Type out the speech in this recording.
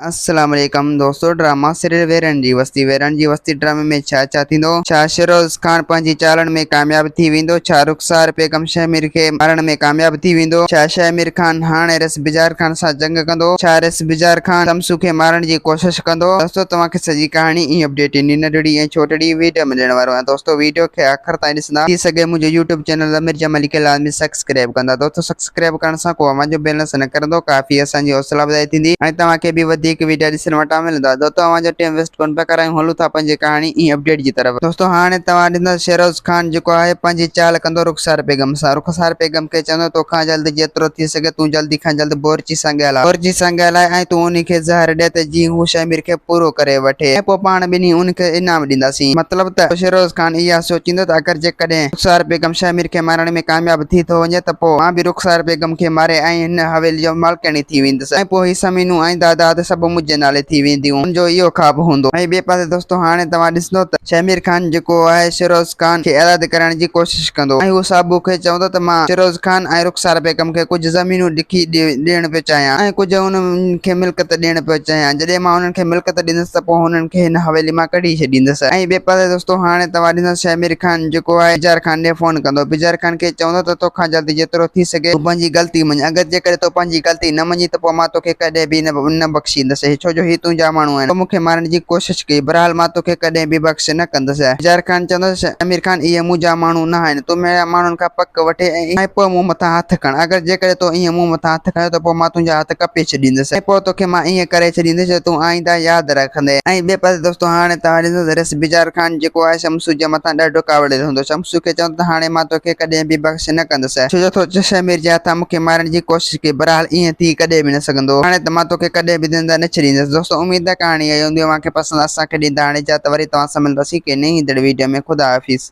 अस्सलाम वालेकुम दोस्तों। ड्रामा सीरियल वेरन जी वस्ती ड्रामे में छा थींदो। छा शहरोज खान पंहिंजी चालण में कामयाब थी वेंदो। छा रुखसार बेगम शामिर खे मारण में कामयाब थी वेंदो। छा शामिर खान हाणे रस बिजार खान सां जंग कंदो। छा रस बिजार खान शमसू खे मारण जी कोशिश कंदो। दोस्तों तव्हांखे सॼी कहाणी ई अपडेट इन नंढड़ी ऐं छोटड़ी वीडियो में ॾियण वारो आहियां। दोस्तों वीडियो खे आख़िर ताईं ॾिसंदा थी सघे मुंहिंजो यूट्यूब चैनल अमीर जमाली खे लाज़मी सब्सक्राइब कंदा। दोस्तों सब्सक्राइब करण सां को आवाज़ जो बैलेंस न करंदो, काफ़ी असांजी हौसला अफ़ज़ाई थींदी ऐं तव्हांखे बि वधीक वीडियो ॾिसण वटां मिलंदा। दोस्तों तव्हांजो टाइम वेस्ट कोन पिया करायूं, हलूं था पंहिंजी कहाणी ई अपडेट जी तरफ़। दोस्तों हाणे तव्हां ॾिसंदा शहरोज खान जेको आहे पंहिंजी चाल कंदो रुखसार बेगम सां। रुखसार बेगम खे चवंदो तोखां जल्दी जेतिरो थी सघे तूं जल्दी खां जल्दी बोरची सां ॻाल्हाए ऐं तूं उन खे ज़हर ॾे त जीअं हू शामिर खे पूरो करे वठे ऐं पोइ पाण ॿिन्ही उन खे इनाम ॾींदासीं। मतिलबु त शहरोज खान इहा सोचींदो त अगरि जेकॾहिं रुखसार बेगम शामिर खे मारण में कामयाब थी थो वञे त पोइ मां बि रुखसार बेगम खे मारे ऐं हिन हवेली जो मालकिणी थी वेंदुसि ऐं पोइ ही ज़मीनूं ऐं दादाद सभु मुंहिंजे नाले थी वेंदियूं। मुंहिंजो इहो ख़्वाबु हूंदो। ऐं ॿिए पासे दोस्तों हाणे तव्हां ॾिसंदो त शामिर खान जेको आहे शहरोज खान खे आज़ाद करण जी कोशिश कंदो ऐं हू साबू खे चवंदो त मां शहरोज खान ऐं रुखसार बेगम खे कुझु ज़मीनूं लिखी ॾियण पियो चाहियां ऐं कुझु उन्हनि खे मिल्कियत ॾियण पियो चाहियां। जॾहिं मां उन्हनि खे मिल्कियत ॾींदुसि त पोइ हुननि खे हिन हवेली मां कढी छॾींदुसि। ऐं ॿिए पासे दोस्तों हाणे तव्हां ॾिसंदो शामिर खान जेको आहे बिजार खान ॾे फोन कंदो। बिजार खान खे चवंदो त तोखां जल्दी जेतिरो थी सघे तूं पंहिंजी ग़लती मञ। अगरि जेकॾहिं तूं पंहिंजी ग़लती न मञी त पोइ मां तोखे कॾहिं बि न बख़्शींदुसि, छो जो ही तुंहिंजा माण्हू आहिनि। मूंखे मारण जी कोशिश कई, बहरहाल मां तोखे कॾहिं बि बख़्श न कंदुसि। बिजार खान चवंदुसि शामिर खान इहे मुंहिंजा माण्हू न आहिनि, तूं मुंहिंजा माण्हुनि खां पक वठे ऐं पोइ मूं मथां हथु खण। अगरि जेकॾहिं तूं ईअं मूं मथां हथु खयो त पोइ मां तुंहिंजा हथ कपे छॾींदुसि ऐं पोइ तोखे मां ईअं करे छॾींदुसि जो तूं आईंदा यादि रखंदे। ऐं ॿिए पासे दोस्तों हाणे तव्हां ॾिसंदो रस बिजार खान जेको आहे शमसू जे मथां ॾाढो कावड़ियल हूंदो। शमसू खे चवंदो त हाणे मां तोखे कॾहिं बि बख़्श न कंदुसि, छो जो तो शामिर जे हथां मूंखे मारण जी कोशिश कई। बहरहाल ईअं थी कॾहिं बि न सघंदो। हाणे त मां तोखे कॾहिं बि ज़िंदा न छॾींदुसि। दोस्तों उम्मीद आहे कहाणी आई हूंदी, तव्हांखे पसंदि। असांखे ॾींदा हाणे जा त वरी तव्हां सां मिलंदासीं के नई वीडियो में। ख़ुदा हाफ़िज़।